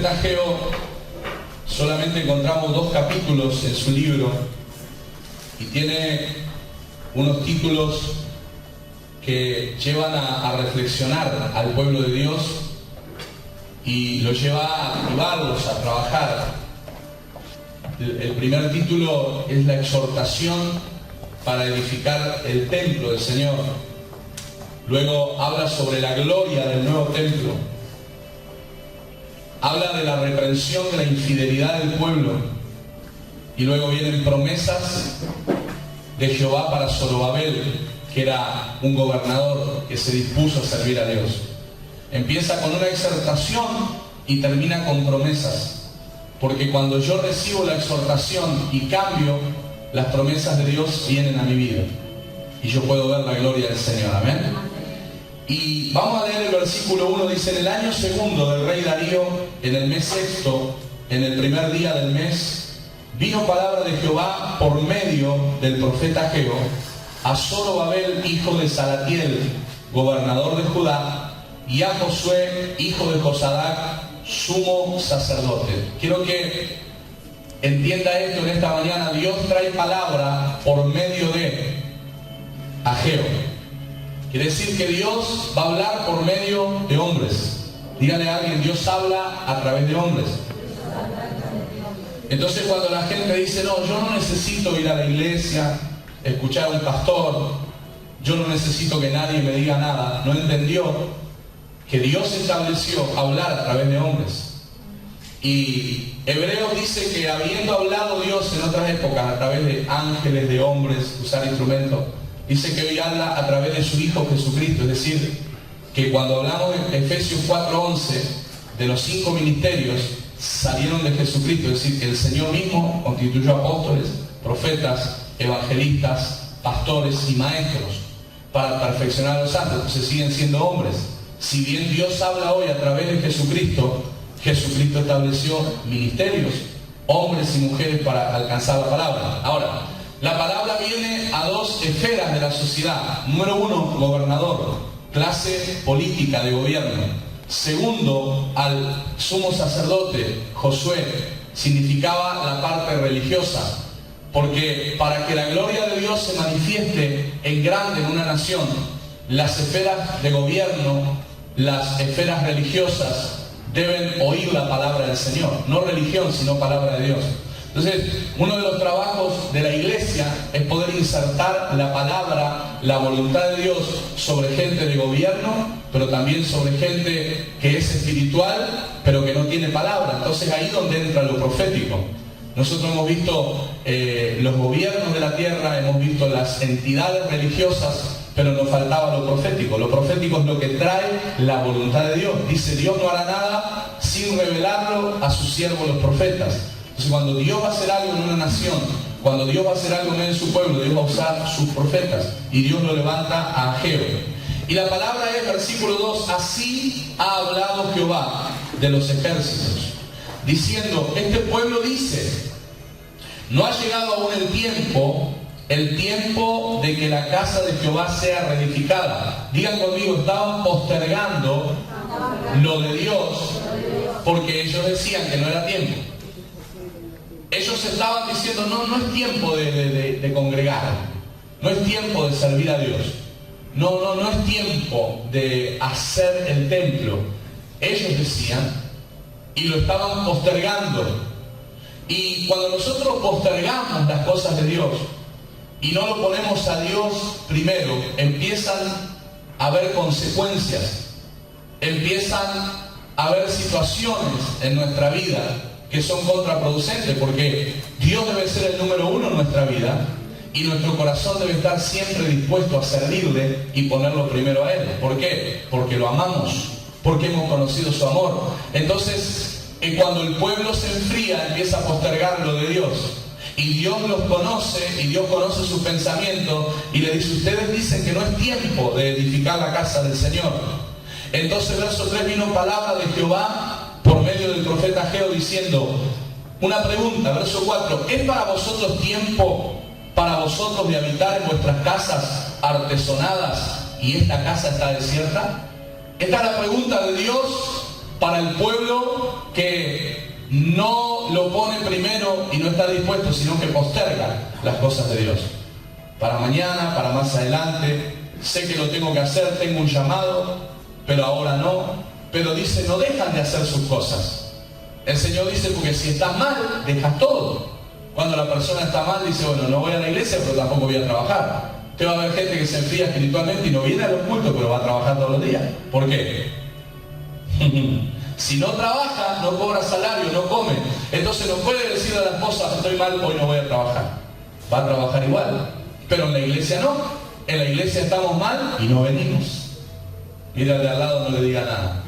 profeta Ageo solamente encontramos 2 capítulos en su libro y tiene unos títulos que llevan a reflexionar al pueblo de Dios y lo lleva a activarlos, a trabajar. El primer título es la exhortación para edificar el templo del Señor. Luego habla sobre la gloria del nuevo templo. Habla de la reprensión de la infidelidad del pueblo. Y luego vienen promesas de Jehová para Zorobabel, que era un gobernador que se dispuso a servir a Dios. Empieza con una exhortación y termina con promesas. Porque cuando yo recibo la exhortación y cambio, las promesas de Dios vienen a mi vida. Y yo puedo ver la gloria del Señor. Amén. Y vamos a leer el versículo 1, dice: en el año segundo del rey Darío, en el mes sexto, en el primer día del mes, vino palabra de Jehová por medio del profeta Ageo a Zorobabel, hijo de Salatiel, gobernador de Judá, y a Josué, hijo de Josadac, sumo sacerdote. Quiero que entienda esto en esta mañana. Dios trae palabra por medio de Ageo. Quiere decir que Dios va a hablar por medio de hombres. Dígale a alguien: Dios habla a través de hombres. Entonces, cuando la gente dice: no, yo no necesito ir a la iglesia, escuchar a un pastor, yo no necesito que nadie me diga nada, no entendió que Dios estableció hablar a través de hombres. Y Hebreos dice que habiendo hablado Dios en otras épocas a través de ángeles, de hombres, usar instrumentos, dice que hoy habla a través de su Hijo Jesucristo. Es decir, que cuando hablamos en Efesios 4:11 de los 5 ministerios, salieron de Jesucristo. Es decir, que el Señor mismo constituyó apóstoles, profetas, evangelistas, pastores y maestros para perfeccionar a los santos. Entonces siguen siendo hombres. Si bien Dios habla hoy a través de Jesucristo, Jesucristo estableció ministerios, hombres y mujeres para alcanzar la palabra. Ahora, la palabra viene a 2 esferas de la sociedad. Número 1, gobernador, clase política de gobierno. Segundo, al sumo sacerdote, Josué, significaba la parte religiosa. Porque para que la gloria de Dios se manifieste en grande en una nación, las esferas de gobierno, las esferas religiosas, deben oír la palabra del Señor. No religión, sino palabra de Dios. Entonces, uno de los trabajos de la iglesia es poder insertar la palabra, la voluntad de Dios sobre gente de gobierno, pero también sobre gente que es espiritual, pero que no tiene palabra. Entonces, ahí es donde entra lo profético. Nosotros hemos visto los gobiernos de la tierra, hemos visto las entidades religiosas, pero nos faltaba lo profético. Lo profético es lo que trae la voluntad de Dios. Dice: Dios no hará nada sin revelarlo a sus siervos los profetas. Entonces, cuando Dios va a hacer algo en una nación, cuando Dios va a hacer algo en su pueblo, Dios va a usar sus profetas, y Dios lo levanta a Ageo. Y la palabra es, versículo 2: así ha hablado Jehová de los ejércitos, diciendo: este pueblo dice, no ha llegado aún el tiempo de que la casa de Jehová sea reedificada. Digan conmigo: estaban postergando lo de Dios porque ellos decían que no era tiempo. Ellos estaban diciendo: no es tiempo de congregar, no es tiempo de servir a Dios, no es tiempo de hacer el templo. Ellos decían, y lo estaban postergando. Y cuando nosotros postergamos las cosas de Dios y no lo ponemos a Dios primero, empiezan a haber consecuencias, empiezan a haber situaciones en nuestra vida que son contraproducentes, porque Dios debe ser el número 1 en nuestra vida y nuestro corazón debe estar siempre dispuesto a servirle y ponerlo primero a Él. ¿Por qué? Porque lo amamos, porque hemos conocido su amor. Entonces, cuando el pueblo se enfría, empieza a postergar lo de Dios. Y Dios los conoce, y Dios conoce sus pensamientos, y le dice: ustedes dicen que no es tiempo de edificar la casa del Señor. Entonces, verso 3, vino palabra de Jehová por medio del profeta Ageo diciendo, una pregunta, verso 4: ¿es para vosotros tiempo, para vosotros de habitar en vuestras casas artesonadas, y esta casa está desierta? Esta es la pregunta de Dios para el pueblo que no lo pone primero y no está dispuesto, sino que posterga las cosas de Dios. Para mañana, para más adelante, sé que lo tengo que hacer, tengo un llamado, pero ahora no. Pero dice, no dejan de hacer sus cosas. El Señor dice, porque si estás mal, dejas todo. Cuando la persona está mal, dice, bueno, no voy a la iglesia, pero tampoco voy a trabajar. Te va a haber gente que se enfría espiritualmente y no viene a los cultos, pero va a trabajar todos los días. ¿Por qué? Si no trabaja, no cobra salario, no come. Entonces no puede decir a la esposa, estoy mal, hoy no voy a trabajar. Va a trabajar igual. Pero en la iglesia no. En la iglesia estamos mal y no venimos. Mira de al lado, no le diga nada.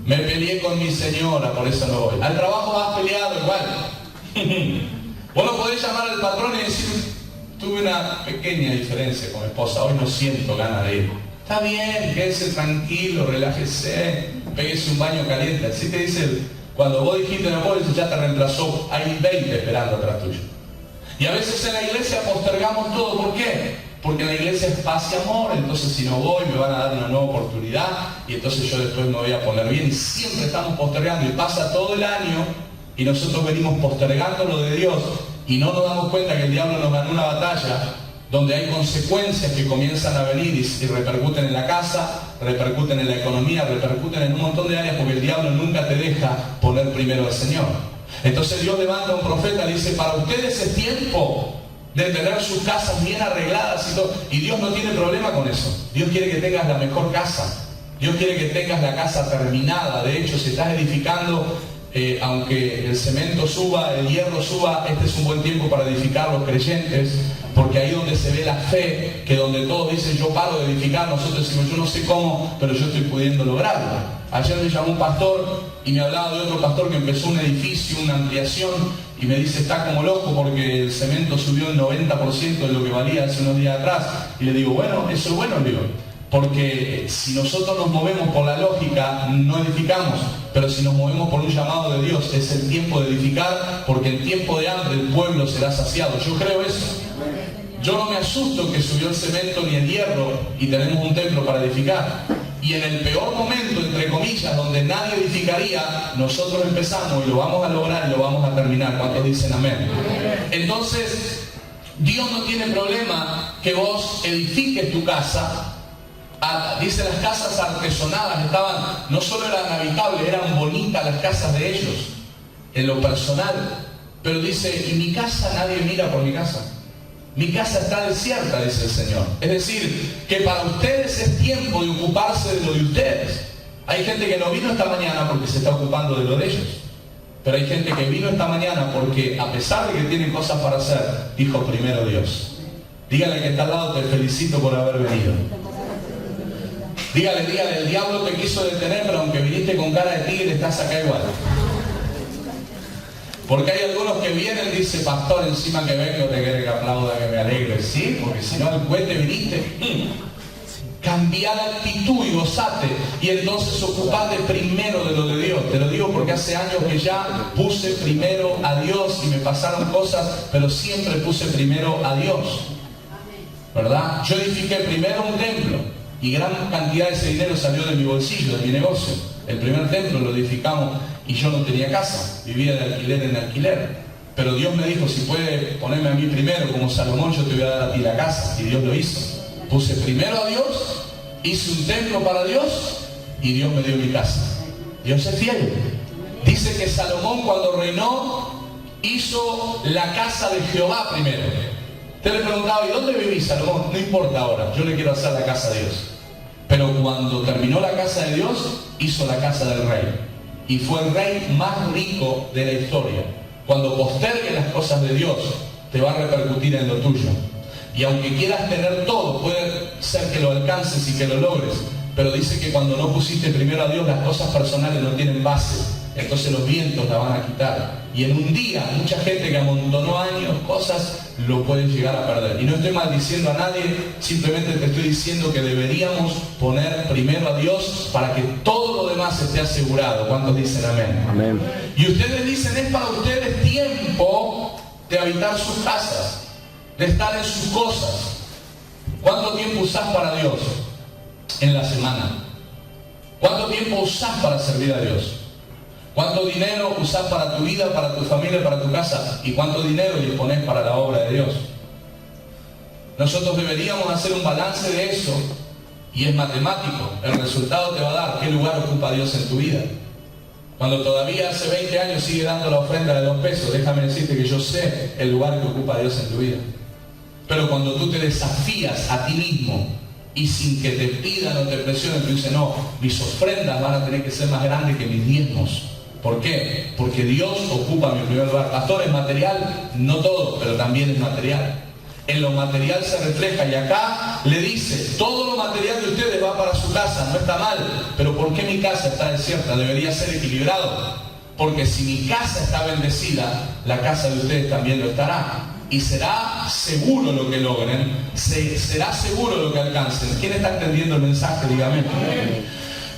Me peleé con mi señora, por eso no voy. Al trabajo vas peleado igual. Vos no podés llamar al patrón y decir, tuve una pequeña diferencia con mi esposa, hoy no siento ganas de ir. Está bien, quédese tranquilo, relájese, péguese un baño caliente. Así te dice, cuando vos dijiste no puedo, ya te reemplazó, hay 20 esperando atrás tuyo. Y a veces en la iglesia postergamos todo, ¿por qué? Porque en la iglesia es paz y amor, entonces si no voy me van a dar una nueva oportunidad y entonces yo después me voy a poner bien. Y siempre estamos postergando y pasa todo el año y nosotros venimos postergando lo de Dios y no nos damos cuenta que el diablo nos ganó una batalla donde hay consecuencias que comienzan a venir y repercuten en la casa, repercuten en la economía, repercuten en un montón de áreas porque el diablo nunca te deja poner primero al Señor. Entonces Dios levanta a un profeta y dice, para ustedes es tiempo de tener sus casas bien arregladas y todo. Y Dios no tiene problema con eso. Dios quiere que tengas la mejor casa. Dios quiere que tengas la casa terminada. De hecho, si estás edificando, aunque el cemento suba, el hierro suba, este es un buen tiempo para edificar los creyentes, porque ahí donde se ve la fe, que donde todos dicen yo paro de edificar, nosotros decimos yo no sé cómo, pero yo estoy pudiendo lograrlo. Ayer me llamó un pastor y me hablaba de otro pastor que empezó un edificio, una ampliación, y me dice está como loco porque el cemento subió el 90% de lo que valía hace unos días atrás. Y le digo, bueno, eso es bueno, le digo, porque si nosotros nos movemos por la lógica, no edificamos, pero si nos movemos por un llamado de Dios, es el tiempo de edificar, porque en tiempo de hambre el pueblo será saciado. Yo creo eso. Yo no me asusto que subió el cemento ni el hierro y tenemos un templo para edificar. Y en el peor momento, entre comillas, donde nadie edificaría, nosotros empezamos y lo vamos a lograr y lo vamos a terminar. ¿Cuántos dicen amén? Entonces, Dios no tiene problema que vos edifiques tu casa. Dice las casas artesonadas estaban, no solo eran habitables, eran bonitas las casas de ellos, en lo personal. Pero dice, y mi casa nadie mira por mi casa. Mi casa está desierta, dice el Señor. Es decir, que para ustedes es tiempo de ocuparse de lo de ustedes. Hay gente que no vino esta mañana porque se está ocupando de lo de ellos. Pero hay gente que vino esta mañana porque, a pesar de que tienen cosas para hacer, dijo primero Dios. Dígale que está al lado, te felicito por haber venido. Dígale, el diablo te quiso detener, pero aunque viniste con cara de tigre, estás acá igual. Porque hay algunos que vienen y dicen, pastor, encima que vengo te quiere que aplauda, que me alegre. Sí, porque si no al cohete viniste. Cambia la actitud y gozate. Y entonces ocupate primero de lo de Dios. Te lo digo porque hace años que ya puse primero a Dios y me pasaron cosas, pero siempre puse primero a Dios. ¿Verdad? Yo edifiqué primero un templo y gran cantidad de ese dinero salió de mi bolsillo, de mi negocio. El primer templo lo edificamos y yo no tenía casa, vivía de alquiler en alquiler. Pero Dios me dijo, si puede ponerme a mí primero, como Salomón, yo te voy a dar a ti la casa. Y Dios lo hizo. Puse primero a Dios, hice un templo para Dios y Dios me dio mi casa. Dios es fiel. Dice que Salomón cuando reinó hizo la casa de Jehová primero. Te le preguntaba, ¿y dónde vivís, Salomón? No importa ahora, yo le quiero hacer la casa de Dios. Pero cuando terminó la casa de Dios, hizo la casa del rey. Y fue el rey más rico de la historia. Cuando postergues las cosas de Dios, te va a repercutir en lo tuyo. Y aunque quieras tener todo, puede ser que lo alcances y que lo logres. Pero dice que cuando no pusiste primero a Dios, las cosas personales no tienen base. Entonces los vientos la van a quitar. Y en un día, mucha gente que amontonó años, cosas, lo puede llegar a perder. Y no estoy maldiciendo a nadie, simplemente te estoy diciendo que deberíamos poner primero a Dios para que todo lo demás esté asegurado. ¿Cuántos dicen amén? Amén. Y ustedes dicen, es para ustedes tiempo de habitar sus casas, de estar en sus cosas. ¿Cuánto tiempo usás para Dios en la semana? ¿Cuánto tiempo usás para servir a Dios? ¿Cuánto dinero usás para tu vida, para tu familia, para tu casa? ¿Y cuánto dinero disponés para la obra de Dios? Nosotros deberíamos hacer un balance de eso, y es matemático. El resultado te va a dar qué lugar ocupa Dios en tu vida. Cuando todavía hace 20 años sigue dando la ofrenda de 2 pesos, déjame decirte que yo sé el lugar que ocupa Dios en tu vida. Pero cuando tú te desafías a ti mismo y sin que te pidan o te presionen, tú dices, no, mis ofrendas van a tener que ser más grandes que mis diezmos. ¿Por qué? Porque Dios ocupa mi primer lugar. Pastor, es material, no todo, pero también es material. En lo material se refleja, y acá le dice, todo lo material de ustedes va para su casa, no está mal, pero ¿por qué mi casa está desierta? Debería ser equilibrado, porque si mi casa está bendecida, la casa de ustedes también lo estará, y será seguro lo que logren, será seguro lo que alcancen. ¿Quién está entendiendo el mensaje? Dígame.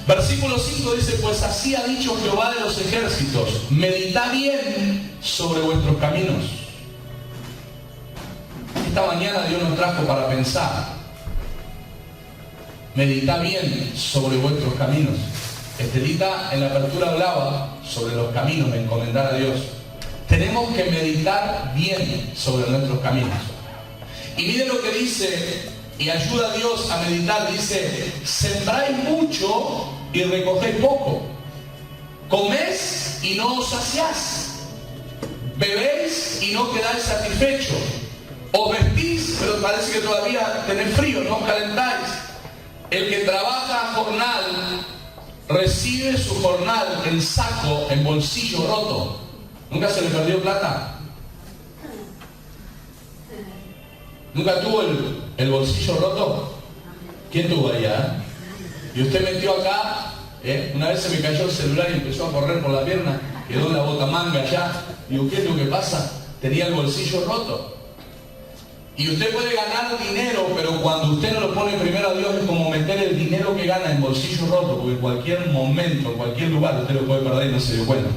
Versículo 5 dice, pues así ha dicho Jehová de los ejércitos, meditad bien sobre vuestros caminos. Esta mañana Dios nos trajo para pensar. Meditad bien sobre vuestros caminos. Estelita en la apertura hablaba sobre los caminos, de encomendar a Dios. Tenemos que meditar bien sobre nuestros caminos. Y miren lo que dice, y ayuda a Dios a meditar. Dice, sembráis mucho y recogéis poco. Coméis y no os saciáis. Bebéis y no quedáis satisfechos. Os vestís, pero parece que todavía tenéis frío, no os calentáis. El que trabaja a jornal, recibe su jornal en saco, en bolsillo roto. ¿Nunca se le perdió plata? ¿Nunca tuvo el bolsillo roto? ¿Quién tuvo allá? Y usted metió acá, una vez se me cayó el celular y empezó a correr por la pierna, quedó en la botamanga allá. Digo, ¿qué es lo que pasa? Tenía el bolsillo roto. Y usted puede ganar dinero, pero cuando usted no lo pone primero a Dios, es como meter el dinero que gana en bolsillo roto, porque en cualquier momento, en cualquier lugar, usted lo puede perder y no se dio cuenta.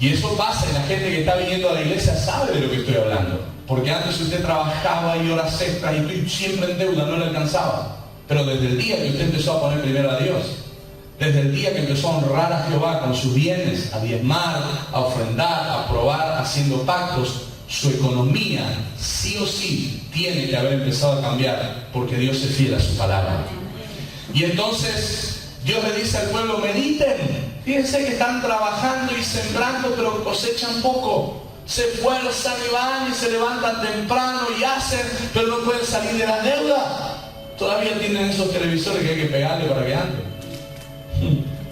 Y eso pasa, y la gente que está viniendo a la iglesia sabe de lo que estoy hablando. Porque antes usted trabajaba y horas extras y siempre en deuda, no le alcanzaba. Pero desde el día que usted empezó a poner primero a Dios, desde el día que empezó a honrar a Jehová con sus bienes, a diezmar, a ofrendar, a probar, haciendo pactos, su economía sí o sí tiene que haber empezado a cambiar, porque Dios es fiel a su palabra. Y entonces Dios le dice al pueblo, mediten. Fíjense que están trabajando y sembrando, pero cosechan poco. Se esfuerzan y van y se levantan temprano y hacen, pero no pueden salir de la deuda. Todavía tienen esos televisores que hay que pegarle para que ande.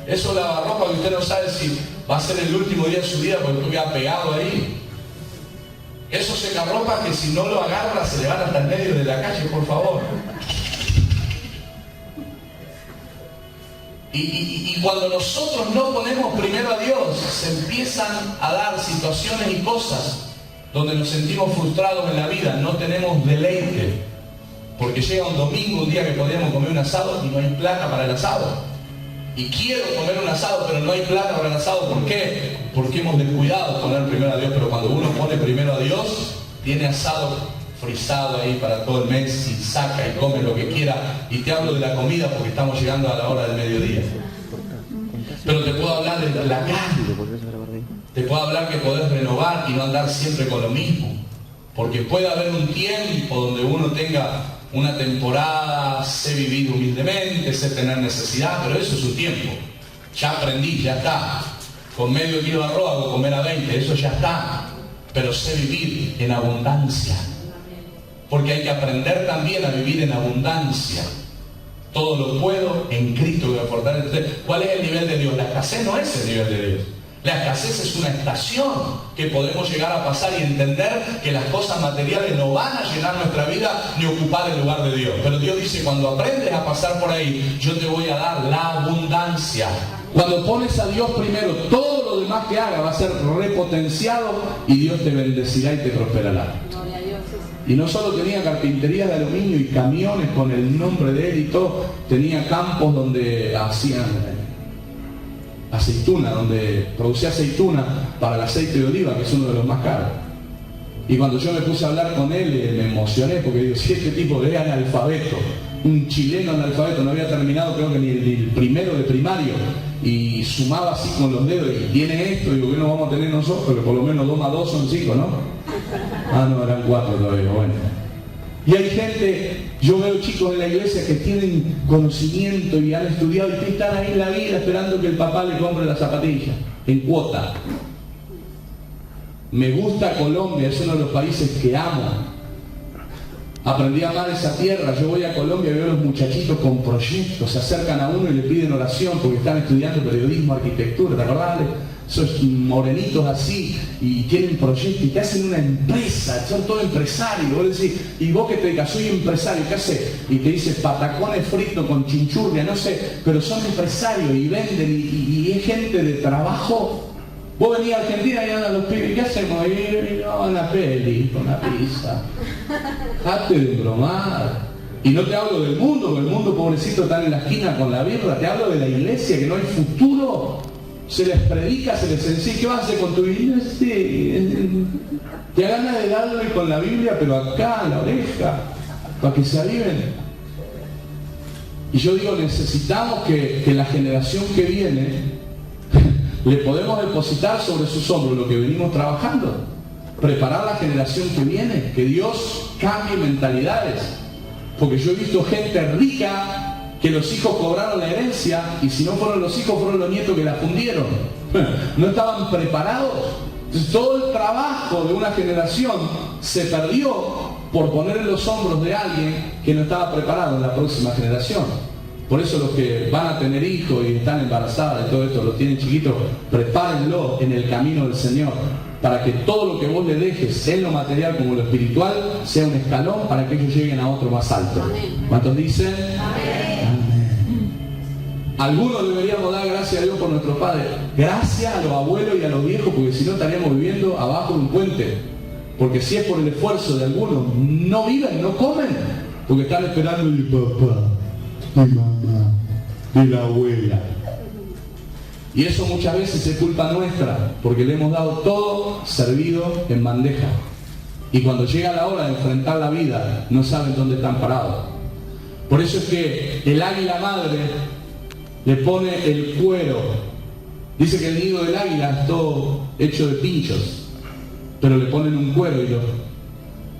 Eso lavarropa que usted no sabe si va a ser el último día de su vida porque tú quedas pegado ahí. Esos secarropas que si no lo agarra se le van hasta el medio de la calle, por favor. Y cuando nosotros no ponemos primero a Dios, se empiezan a dar situaciones y cosas donde nos sentimos frustrados en la vida, no tenemos deleite. Porque llega un domingo, un día que podríamos comer un asado y no hay plata para el asado. Y quiero comer un asado, pero no hay plata para el asado. ¿Por qué? Porque hemos descuidado poner primero a Dios. Pero cuando uno pone primero a Dios, tiene asado frisado ahí para todo el mes y saca y come lo que quiera. Y te hablo de la comida porque estamos llegando a la hora del mediodía. Pero te puedo hablar de la carne. Te puedo hablar que podés renovar y no andar siempre con lo mismo. Porque puede haber un tiempo donde uno tenga una temporada, sé vivir humildemente, sé tener necesidad, pero eso es un tiempo. Ya aprendí, ya está. Con medio kilo de arroz hago comer a 20, eso ya está. Pero sé vivir en abundancia. Porque hay que aprender también a vivir en abundancia. Todo lo puedo en Cristo que me fortalece. ¿Cuál es el nivel de Dios? La escasez no es el nivel de Dios. La escasez es una estación que podemos llegar a pasar y entender que las cosas materiales no van a llenar nuestra vida ni ocupar el lugar de Dios. Pero Dios dice, cuando aprendes a pasar por ahí, yo te voy a dar la abundancia. Cuando pones a Dios primero, todo lo demás que haga va a ser repotenciado y Dios te bendecirá y te prosperará. Y no solo tenía carpinterías de aluminio y camiones con el nombre de él y todo, tenía campos donde hacían aceituna, donde producía aceituna para el aceite de oliva, que es uno de los más caros. Y cuando yo me puse a hablar con él, me emocioné porque digo, si este tipo es analfabeto un chileno analfabeto, no había terminado creo que ni el primero de primario, y sumaba así con los dedos, y tiene esto, digo, ¿qué no vamos a tener nosotros? Que por lo menos 2 más 2 son 5, ¿no? Ah, no, eran 4 todavía, bueno. Y hay gente, yo veo chicos en la iglesia que tienen conocimiento y han estudiado y que están ahí en la vida esperando que el papá le compre las zapatillas, en cuota. Me gusta Colombia, es uno de los países que amo. Aprendí a amar esa tierra. Yo voy a Colombia y veo a los muchachitos con proyectos, se acercan a uno y le piden oración porque están estudiando periodismo, arquitectura, ¿te acordás? Esos morenitos así, y tienen proyectos y que hacen una empresa, son todos empresarios. Vos decís, y vos que te digas, soy empresario, ¿qué haces? Y te dice patacones fritos con chinchurria, no sé, pero son empresarios y venden y es gente de trabajo. Vos venís a Argentina y andan los pibes, ¿qué hacemos? Y no, una peli, con una pizza. Date de bromar. Y no te hablo del mundo, porque el mundo pobrecito está en la esquina con la birra, te hablo de la iglesia, que no hay futuro. Se les predica, se les enseña, ¿qué vas a hacer con tu vida? Te ganas de darlo y con la Biblia, pero acá, en la oreja, para que se aviven. Y yo digo, necesitamos que la generación que viene, le podemos depositar sobre sus hombros lo que venimos trabajando. Preparar la generación que viene, que Dios cambie mentalidades. Porque yo he visto gente rica que los hijos cobraron la herencia y si no fueron los hijos, fueron los nietos que la fundieron. No estaban preparados. Entonces, todo el trabajo de una generación se perdió por poner en los hombros de alguien que no estaba preparado en la próxima generación. Por eso los que van a tener hijos y están embarazadas y todo esto, los tienen chiquitos, prepárenlo en el camino del Señor, para que todo lo que vos le dejes, en lo material como en lo espiritual, sea un escalón para que ellos lleguen a otro más alto. ¿Cuántos dicen? Amén. Algunos deberíamos dar gracias a Dios por nuestros padres. Gracias a los abuelos y a los viejos, porque si no estaríamos viviendo abajo de un puente. Porque si es por el esfuerzo de algunos, no viven, no comen, porque están esperando el papá, mi mamá, y la abuela. Y eso muchas veces es culpa nuestra, porque le hemos dado todo servido en bandeja. Y cuando llega la hora de enfrentar la vida, no saben dónde están parados. Por eso es que el águila madre le pone el cuero. Dice que el nido del águila es todo hecho de pinchos, pero le ponen un cuero y los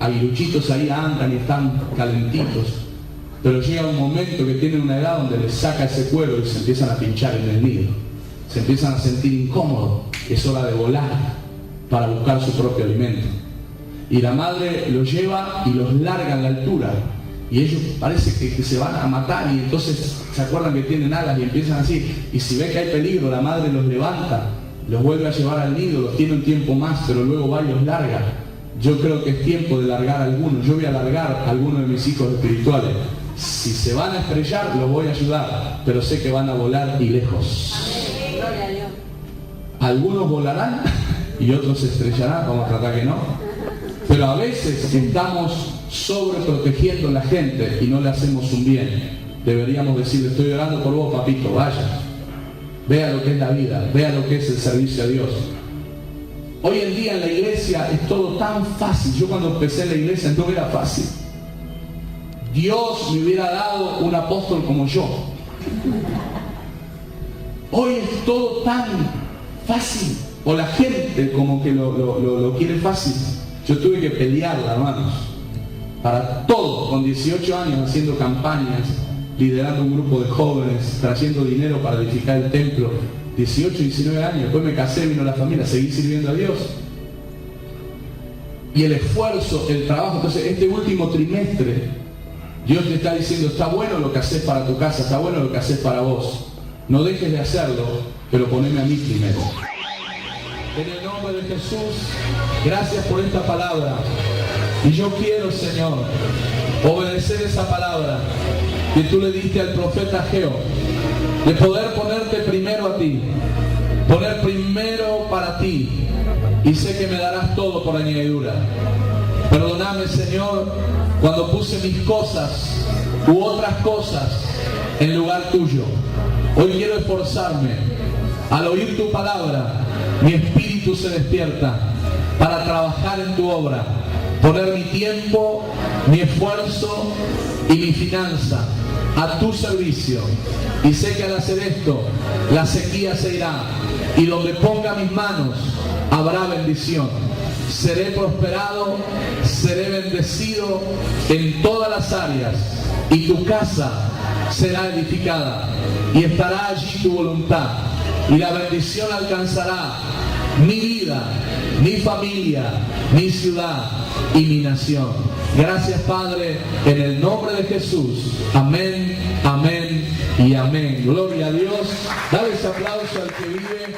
aguiluchitos ahí andan y están calentitos. Pero llega un momento que tienen una edad donde les saca ese cuero y se empiezan a pinchar en el nido. Se empiezan a sentir incómodos. Es hora de volar para buscar su propio alimento. Y la madre los lleva y los larga en la altura. Y ellos parece que se van a matar y entonces se acuerdan que tienen alas y empiezan así. Y si ve que hay peligro, la madre los levanta, los vuelve a llevar al nido, los tiene un tiempo más, pero luego va y los larga. Yo creo que es tiempo de largar a algunos. Yo voy a largar a algunos de mis hijos espirituales. Si se van a estrellar, los voy a ayudar, pero sé que van a volar y lejos. Algunos volarán y otros se estrellarán, vamos a tratar que no. Pero a veces estamos sobreprotegiendo a la gente y no le hacemos un bien. Deberíamos decirle, estoy orando por vos, papito, vaya. Vea lo que es la vida, vea lo que es el servicio a Dios. Hoy en día en la iglesia es todo tan fácil. Yo cuando empecé en la iglesia no era fácil. Dios me hubiera dado un apóstol como yo. Hoy es todo tan fácil, o la gente como que lo quiere fácil. Yo tuve que pelearla, hermanos, para todo, con 18 años haciendo campañas, liderando un grupo de jóvenes, trayendo dinero para edificar el templo. 18, 19 años, después me casé, vino la familia, seguí sirviendo a Dios. Y el esfuerzo, el trabajo. Entonces, este último trimestre, Dios te está diciendo, está bueno lo que haces para tu casa, está bueno lo que haces para vos. No dejes de hacerlo, pero poneme a mí primero. En el nombre de Jesús, gracias por esta palabra. Y yo quiero, Señor, obedecer esa palabra que tú le diste al profeta Ageo, de poder ponerte primero a ti, poner primero para ti, y sé que me darás todo por añadidura. Perdóname, Señor, cuando puse mis cosas u otras cosas en lugar tuyo. Hoy quiero esforzarme. Al oír tu palabra, mi espíritu se despierta. para trabajar en tu obra, poner mi tiempo, mi esfuerzo y mi finanza a tu servicio. Y sé que al hacer esto, la sequía se irá, y donde ponga mis manos, habrá bendición. Seré prosperado, seré bendecido en todas las áreas, y tu casa será edificada, y estará allí tu voluntad, y la bendición alcanzará mi vida, mi familia, mi ciudad y mi nación. Gracias, Padre, en el nombre de Jesús. Amén, amén y amén. Gloria a Dios. Dale ese aplauso al que vive.